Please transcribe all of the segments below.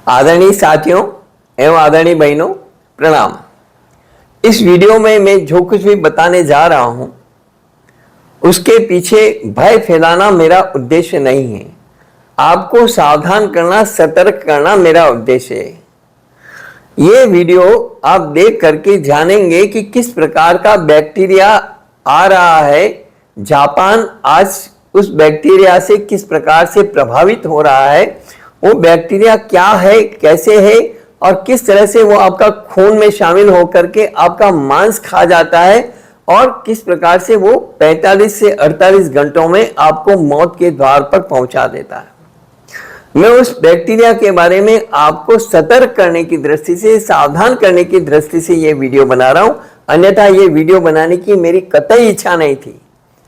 आदरणीय साथियों एवं आदरणीय बहनों, प्रणाम। इस वीडियो में मैं जो कुछ भी बताने जा रहा हूं उसके पीछे भय फैलाना मेरा उद्देश्य नहीं है। आपको सावधान करना, सतर्क करना मेरा उद्देश्य है। ये वीडियो आप देख करके जानेंगे कि किस प्रकार का बैक्टीरिया आ रहा है। जापान आज उस बैक्टीरिया से किस प्रकार से प्रभावित हो रहा है, वो बैक्टीरिया क्या है, कैसे है और किस तरह से वो आपका खून में शामिल होकर के आपका मांस खा जाता है और किस प्रकार से वो 45 से 48 घंटों में आपको मौत के द्वार पर पहुंचा देता है। मैं उस बैक्टीरिया के बारे में आपको सतर्क करने की दृष्टि से, सावधान करने की दृष्टि से ये वीडियो बना रहा हूं। अन्यथा ये वीडियो बनाने की मेरी कतई इच्छा नहीं थी।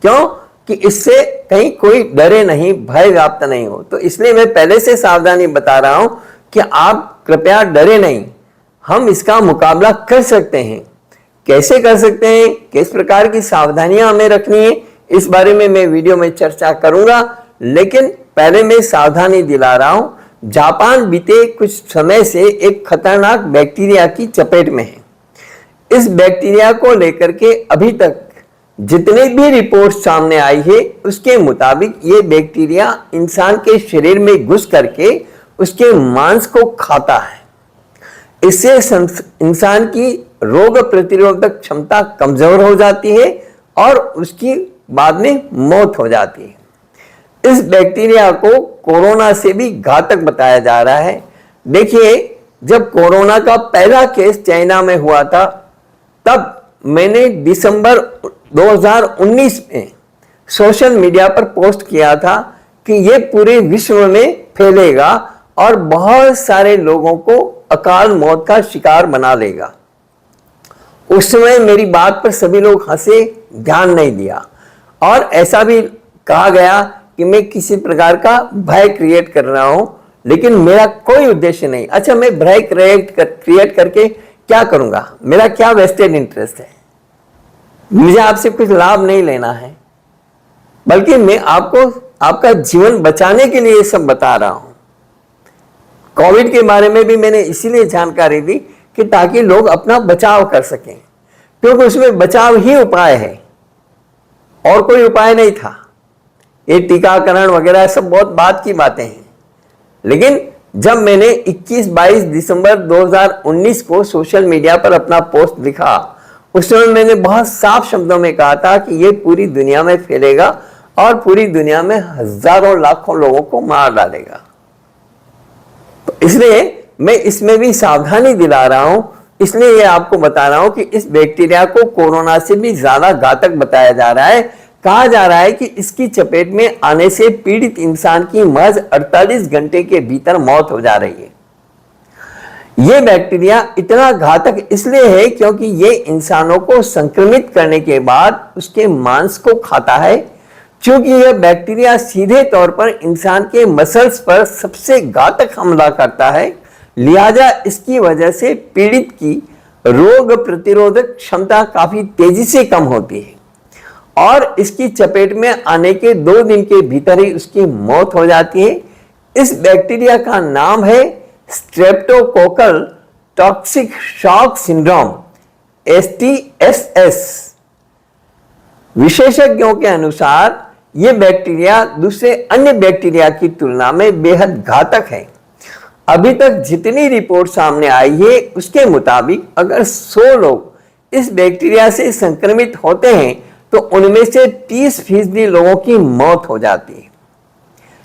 क्यों? कि इससे कहीं कोई डरे नहीं, भय व्याप्त नहीं हो। तो इसलिए मैं पहले से सावधानी बता रहा हूं कि आप कृपया डरे नहीं। हम इसका मुकाबला कर सकते हैं। कैसे कर सकते हैं, किस प्रकार की सावधानियां हमें रखनी है, इस बारे में मैं वीडियो में चर्चा करूंगा। लेकिन पहले मैं सावधानी दिला रहा हूं। जापान बीते कुछ समय से एक खतरनाक बैक्टीरिया की चपेट में है। इस बैक्टीरिया को लेकर के अभी तक जितने भी रिपोर्ट सामने आई है उसके मुताबिक ये बैक्टीरिया इंसान के शरीर में घुस करके उसके मांस को खाता है। इससे इंसान की रोग प्रतिरोधक क्षमता कमजोर हो जाती है और उसकी बाद में मौत हो जाती है। इस बैक्टीरिया को कोरोना से भी घातक बताया जा रहा है। देखिए, जब कोरोना का पहला केस चाइना में हुआ था तब मैंने दिसंबर 2019 में सोशल मीडिया पर पोस्ट किया था कि यह पूरे विश्व में फैलेगा और बहुत सारे लोगों को अकाल मौत का शिकार बना लेगा। उस समय मेरी बात पर सभी लोग हंसे, ध्यान नहीं दिया और ऐसा भी कहा गया कि मैं किसी प्रकार का भय क्रिएट कर रहा हूं, लेकिन मेरा कोई उद्देश्य नहीं। अच्छा, मैं भय क्रिएट करके क्या करूंगा? मेरा क्या वेस्टेड इंटरेस्ट है? मुझे आपसे कुछ लाभ नहीं लेना है, बल्कि मैं आपको आपका जीवन बचाने के लिए ये सब बता रहा हूं। कोविड के बारे में भी मैंने इसीलिए जानकारी दी कि ताकि लोग अपना बचाव कर सकें, क्योंकि उसमें बचाव ही उपाय है और कोई उपाय नहीं था। ये टीकाकरण वगैरह सब बहुत बात की बातें हैं। लेकिन जब मैंने 21-22 दिसंबर 2019 को सोशल मीडिया पर अपना पोस्ट लिखा, उस समय मैंने बहुत साफ शब्दों में कहा था कि ये पूरी दुनिया में फैलेगा और पूरी दुनिया में हजारों लाखों लोगों को मार डालेगा। तो इसलिए मैं इसमें भी सावधानी दिला रहा हूं। इसलिए ये आपको बता रहा हूं कि इस बैक्टीरिया को कोरोना से भी ज्यादा घातक बताया जा रहा है। कहा जा रहा है कि इसकी चपेट में आने से पीड़ित इंसान की महज 48 घंटे के भीतर मौत हो जा रही है। यह बैक्टीरिया इतना घातक इसलिए है क्योंकि यह इंसानों को संक्रमित करने के बाद उसके मांस को खाता है। क्योंकि यह बैक्टीरिया सीधे तौर पर इंसान के मसल्स पर सबसे घातक हमला करता है, लिहाजा इसकी वजह से पीड़ित की रोग प्रतिरोधक क्षमता काफी तेजी से कम होती है और इसकी चपेट में आने के 2 दिन के भीतर ही उसकी मौत हो जाती है। इस बैक्टीरिया का नाम है streptococcal toxic shock syndrome, STSS। विशेषज्ञों के अनुसार यह बैक्टीरिया दूसरे अन्य बैक्टीरिया की तुलना में बेहद घातक है। अभी तक जितनी रिपोर्ट सामने आई है उसके मुताबिक अगर 100 लोग इस बैक्टीरिया से संक्रमित होते हैं तो उनमें से 30% लोगों की मौत हो जाती है।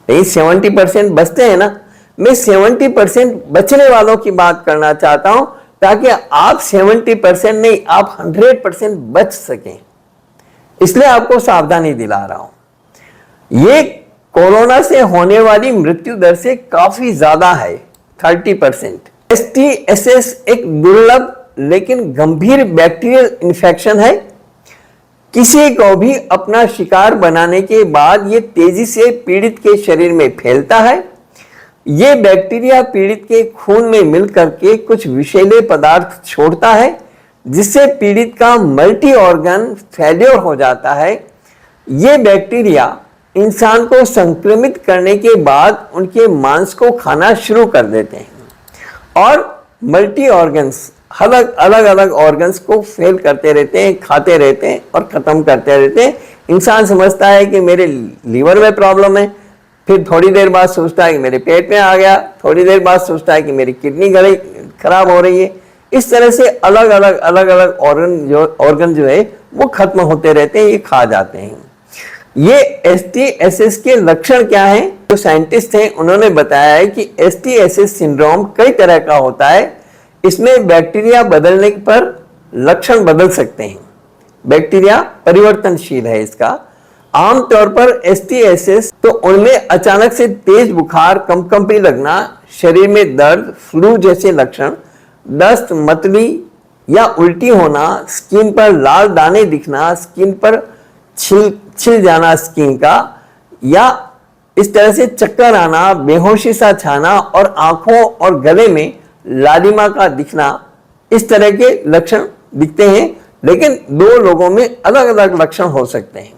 लेकिन 70% बचते हैं ना। मैं 70% बचने वालों की बात करना चाहता हूं ताकि आप 70% नहीं, आप 100% बच सकें। इसलिए आपको सावधानी दिला रहा हूं। ये कोरोना से होने वाली मृत्यु दर से काफी ज्यादा है, 30%। STSS एक दुर्लभ लेकिन गंभीर बैक्टीरियल इन्फेक्शन है। किसी को भी अपना शिकार बनाने के बाद यह तेजी से पीड़ित के शरीर में फैलता है। यह बैक्टीरिया पीड़ित के खून में मिलकर के कुछ विषैले पदार्थ छोड़ता है, जिससे पीड़ित का मल्टी ऑर्गन फेल्योर हो जाता है। यह बैक्टीरिया इंसान को संक्रमित करने के बाद उनके मांस को खाना शुरू कर देते हैं। और मल्टी ऑर्गन्स, अलग अलग ऑर्गन्स को फेल करते रहते हैं, खाते रहते हैं और खत्म करते रहते हैं। इंसान समझता है कि मेरे लीवर में प्रॉब्लम है, फिर थोड़ी देर बाद सोचता है कि मेरे पेट में आ गया, थोड़ी देर बाद सोचता है कि मेरी किडनी गली खराब हो रही है। इस तरह से अलग अलग ऑर्गन जो है वो खत्म होते रहते हैं, ये खा जाते हैं। ये STSS के लक्षण क्या हैं? जो साइंटिस्ट हैं उन्होंने बताया है कि STSS सिंड्रोम कई तरह का होता है। इसमें बैक्टीरिया बदलने पर लक्षण बदल सकते हैं। बैक्टीरिया परिवर्तनशील है इसका। आमतौर पर STSS तो उनमें अचानक से तेज बुखार, कंपकंपी लगना, शरीर में दर्द, फ्लू जैसे लक्षण, दस्त, मतली या उल्टी होना, स्किन पर लाल दाने दिखना, स्किन पर छिल जाना स्किन का, या इस तरह से चक्कर आना, बेहोशी सा छाना और आंखों और गले में लालिमा का दिखना, इस तरह के लक्षण दिखते हैं। लेकिन दो लोगों में अलग अलग लक्षण हो सकते हैं।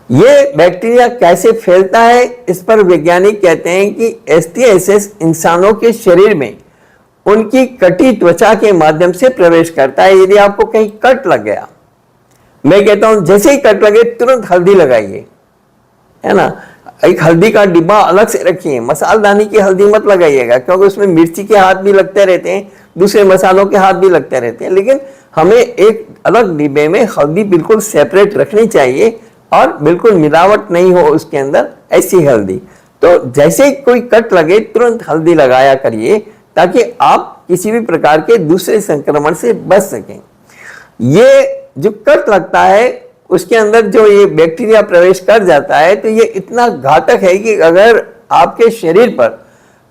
ये बैक्टीरिया कैसे फैलता है, इस पर वैज्ञानिक कहते हैं कि STSS इंसानों के शरीर में उनकी कटी त्वचा के माध्यम से प्रवेश करता है। यदि आपको कहीं कट लग गया, मैं कहता हूं जैसे ही कट लगे तुरंत हल्दी लगाइए, है ना। एक हल्दी का डिब्बा अलग से रखिए, मसालदानी की हल्दी मत लगाइएगा, क्योंकि उसमें मिर्ची के हाथ भी लगते रहते हैं, दूसरे मसालों के हाथ भी लगते रहते हैं। लेकिन हमें एक अलग डिब्बे में हल्दी बिल्कुल सेपरेट रखनी चाहिए और बिल्कुल मिलावट नहीं हो उसके अंदर, ऐसी हल्दी। तो जैसे ही कोई कट लगे तुरंत हल्दी लगाया करिए, ताकि आप किसी भी प्रकार के दूसरे संक्रमण से बच सकें। ये जो कट लगता है उसके अंदर जो ये बैक्टीरिया प्रवेश कर जाता है, तो ये इतना घातक है कि अगर आपके शरीर पर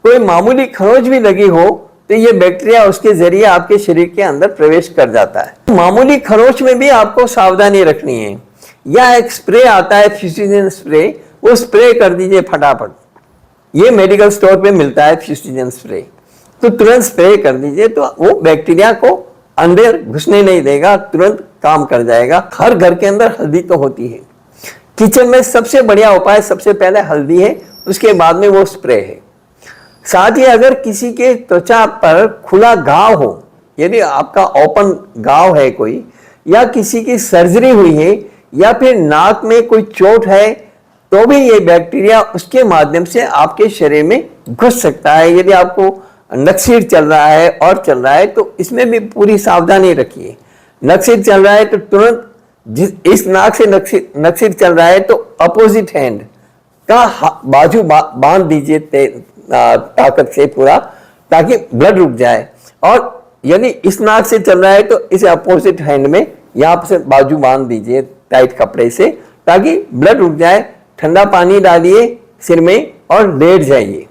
कोई मामूली खरोंच भी लगी हो तो ये बैक्टीरिया उसके जरिए आपके शरीर के अंदर प्रवेश कर जाता है। मामूली खरोंच में भी आपको सावधानी रखनी है। या एक स्प्रे आता है, फ्यूसिजन स्प्रे, वो स्प्रे कर दीजिए फटाफट। ये मेडिकल स्टोर पे मिलता है फ्यूसिजन स्प्रे, तो तुरंत स्प्रे कर दीजिए, तो वो बैक्टीरिया को अंदर घुसने नहीं देगा, तुरंत काम कर जाएगा। हर घर के अंदर हल्दी तो होती है। किचन में सबसे बढ़िया उपाय सबसे पहले हल्दी है, उसके बाद में वो स्प्रे है। साथ ही अगर किसी के त्वचा पर खुला घाव हो, यदि आपका ओपन घाव है कोई, या किसी की सर्जरी हुई है, या फिर नाक में कोई चोट है, तो भी ये बैक्टीरिया उसके माध्यम से आपके शरीर में घुस सकता है। यदि आपको नक्सीर चल रहा है और चल रहा है तो इसमें भी पूरी सावधानी रखिए। नक्सीर चल रहा है तो तुरंत इस नाक से नक्सीर चल रहा है तो अपोजिट हैंड का बाजू बांध दीजिए ताकत से पूरा, ताकि ब्लड रुक जाए। और यदि इस नाक से चल रहा है तो इसे अपोजिट हैंड में यहाँ से बाजू बांध दीजिए टाइट कपड़े से, ताकि ब्लड रुक जाए। ठंडा पानी डालिए सिर में और लेट जाइए।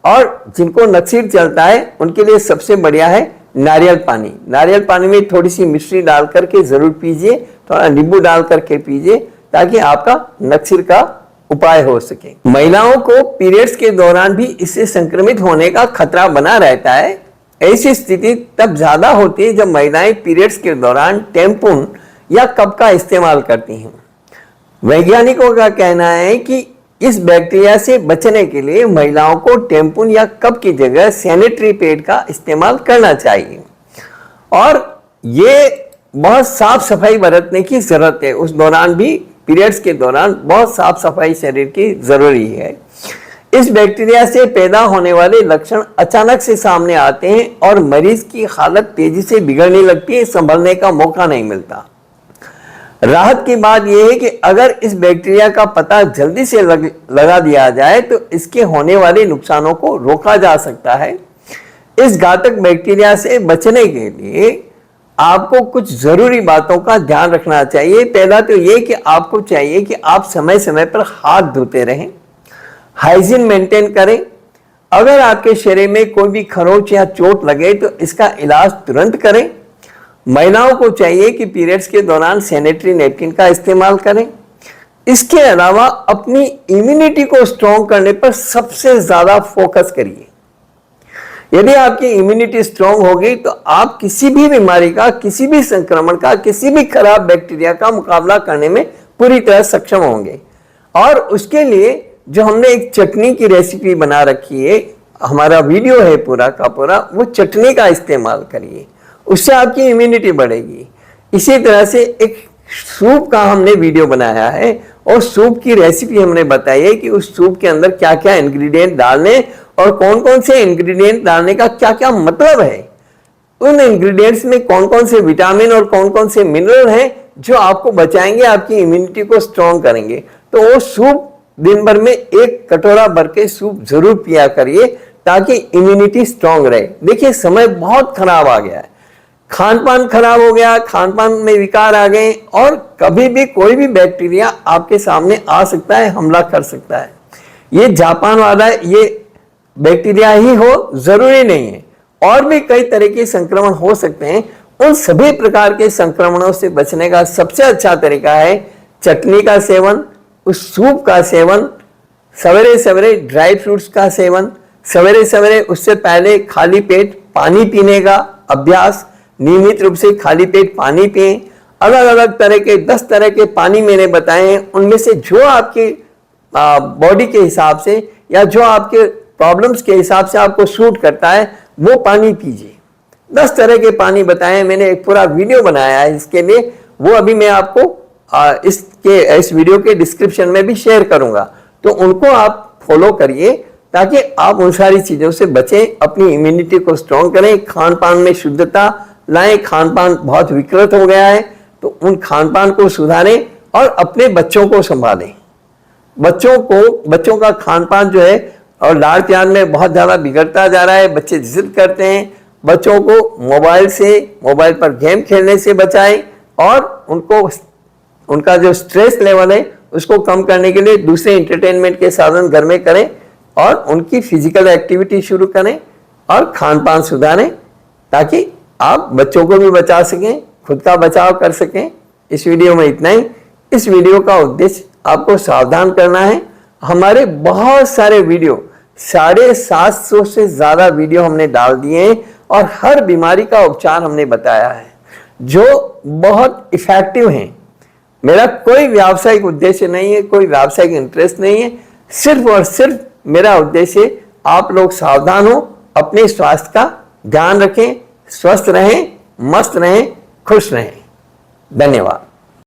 और जिनको नक्सीर चलता है उनके लिए सबसे बढ़िया है नारियल पानी। नारियल पानी में थोड़ी सी मिश्री डाल करके जरूर पीजिए, थोड़ा नींबू डाल करके पीजिए, ताकि आपका नक्सीर का उपाय हो सके। महिलाओं को पीरियड्स के दौरान भी इससे संक्रमित होने का खतरा बना रहता है। ऐसी स्थिति तब ज्यादा होती है जब महिलाएं पीरियड्स के दौरान टैम्पून या कप का इस्तेमाल करती हैं। वैज्ञानिकों का कहना है कि इस बैक्टीरिया से बचने के लिए महिलाओं को टैम्पून या कप की जगह सैनिटरी पैड का इस्तेमाल करना चाहिए। और ये बहुत साफ सफाई बरतने की जरूरत है। उस दौरान भी, पीरियड्स के दौरान बहुत साफ सफाई शरीर की जरूरी है। इस बैक्टीरिया से पैदा होने वाले लक्षण अचानक से सामने आते हैं और मरीज की हालत तेजी से बिगड़ने लगती है, संभलने का मौका नहीं मिलता। राहत की बात यह है कि अगर इस बैक्टीरिया का पता जल्दी से लगा दिया जाए तो इसके होने वाले नुकसानों को रोका जा सकता है। इस घातक बैक्टीरिया से बचने के लिए आपको कुछ जरूरी बातों का ध्यान रखना चाहिए। पहला तो यह कि आपको चाहिए कि आप समय समय पर हाथ धोते रहें, हाइजीन मेंटेन करें। अगर आपके शरीर में कोई भी खरोंच या चोट लगे तो इसका इलाज तुरंत करें। महिलाओं को चाहिए कि पीरियड्स के दौरान सैनिटरी नैपकिन का इस्तेमाल करें। इसके अलावा अपनी इम्यूनिटी को स्ट्रॉन्ग करने पर सबसे ज्यादा फोकस करिए। यदि आपकी इम्यूनिटी स्ट्रॉन्ग होगी तो आप किसी भी बीमारी का, किसी भी संक्रमण का, किसी भी खराब बैक्टीरिया का मुकाबला करने में पूरी तरह सक्षम होंगे। और उसके लिए जो हमने एक चटनी की रेसिपी बना रखी है, हमारा वीडियो है पूरा का पूरा, वो चटनी का इस्तेमाल करिए, उससे आपकी इम्यूनिटी बढ़ेगी। इसी तरह से एक सूप का हमने वीडियो बनाया है और सूप की रेसिपी हमने बताई है कि उस सूप के अंदर क्या क्या इंग्रेडिएंट डालने और कौन कौन से इंग्रेडिएंट डालने का क्या क्या मतलब है, उन इंग्रेडिएंट्स में कौन कौन से विटामिन और कौन कौन से मिनरल हैं जो आपको बचाएंगे, आपकी इम्यूनिटी को स्ट्रॉन्ग करेंगे। तो वो सूप दिन भर में 1 कटोरा भर के सूप जरूर पिया करिए ताकि इम्यूनिटी स्ट्रॉन्ग रहे। देखिए समय बहुत खराब आ गया है, खान पान खराब हो गया, खान पान में विकार आ गए और कभी भी कोई भी बैक्टीरिया आपके सामने आ सकता है, हमला कर सकता है। ये जापान वाला ये बैक्टीरिया ही हो जरूरी नहीं है, और भी कई तरह के संक्रमण हो सकते हैं। उन सभी प्रकार के संक्रमणों से बचने का सबसे अच्छा तरीका है चटनी का सेवन, उस सूप का सेवन, सवेरे सवेरे ड्राई फ्रूट्स का सेवन, सवेरे सवेरे उससे पहले खाली पेट पानी पीने का अभ्यास, नियमित रूप से खाली पेट पानी पिए। अलग अलग तरह के 10 तरह के पानी मैंने बताए हैं, उनमें से जो आपके बॉडी के हिसाब से या जो आपके प्रॉब्लम्स के हिसाब से आपको सूट करता है वो पानी पीजिए। 10 तरह के पानी बताए, मैंने एक पूरा वीडियो बनाया है इसके लिए, वो अभी मैं आपको इस वीडियो के डिस्क्रिप्शन में भी शेयर करूंगा, तो उनको आप फॉलो करिए ताकि आप उन सारी चीजों से बचें, अपनी इम्यूनिटी को स्ट्रॉन्ग करें, खान पान में शुद्धता लाएं। खान पान बहुत विकृत हो गया है तो उन खान पान को सुधारें और अपने बच्चों को संभालें। बच्चों का खान पान जो है और लाड़ प्यार में बहुत ज़्यादा बिगड़ता जा रहा है, बच्चे जिद करते हैं। बच्चों को मोबाइल पर गेम खेलने से बचाएं और उनका जो स्ट्रेस लेवल है उसको कम करने के लिए दूसरे एंटरटेनमेंट के साधन घर में करें और उनकी फिजिकल एक्टिविटी शुरू करें और खान पान सुधारें ताकि आप बच्चों को भी बचा सकें, खुद का बचाव कर सकें। इस वीडियो में इतना ही। इस वीडियो का उद्देश्य आपको सावधान करना है। हमारे बहुत सारे वीडियो 750 से ज़्यादा वीडियो हमने डाल दिए हैं और हर बीमारी का उपचार हमने बताया है जो बहुत इफेक्टिव हैं। मेरा कोई व्यावसायिक उद्देश्य नहीं है, कोई व्यावसायिक इंटरेस्ट नहीं है, सिर्फ और सिर्फ मेरा उद्देश्य आप लोग सावधान हो, अपने स्वास्थ्य का ध्यान रखें, स्वस्थ रहें, मस्त रहें, खुश रहें। धन्यवाद।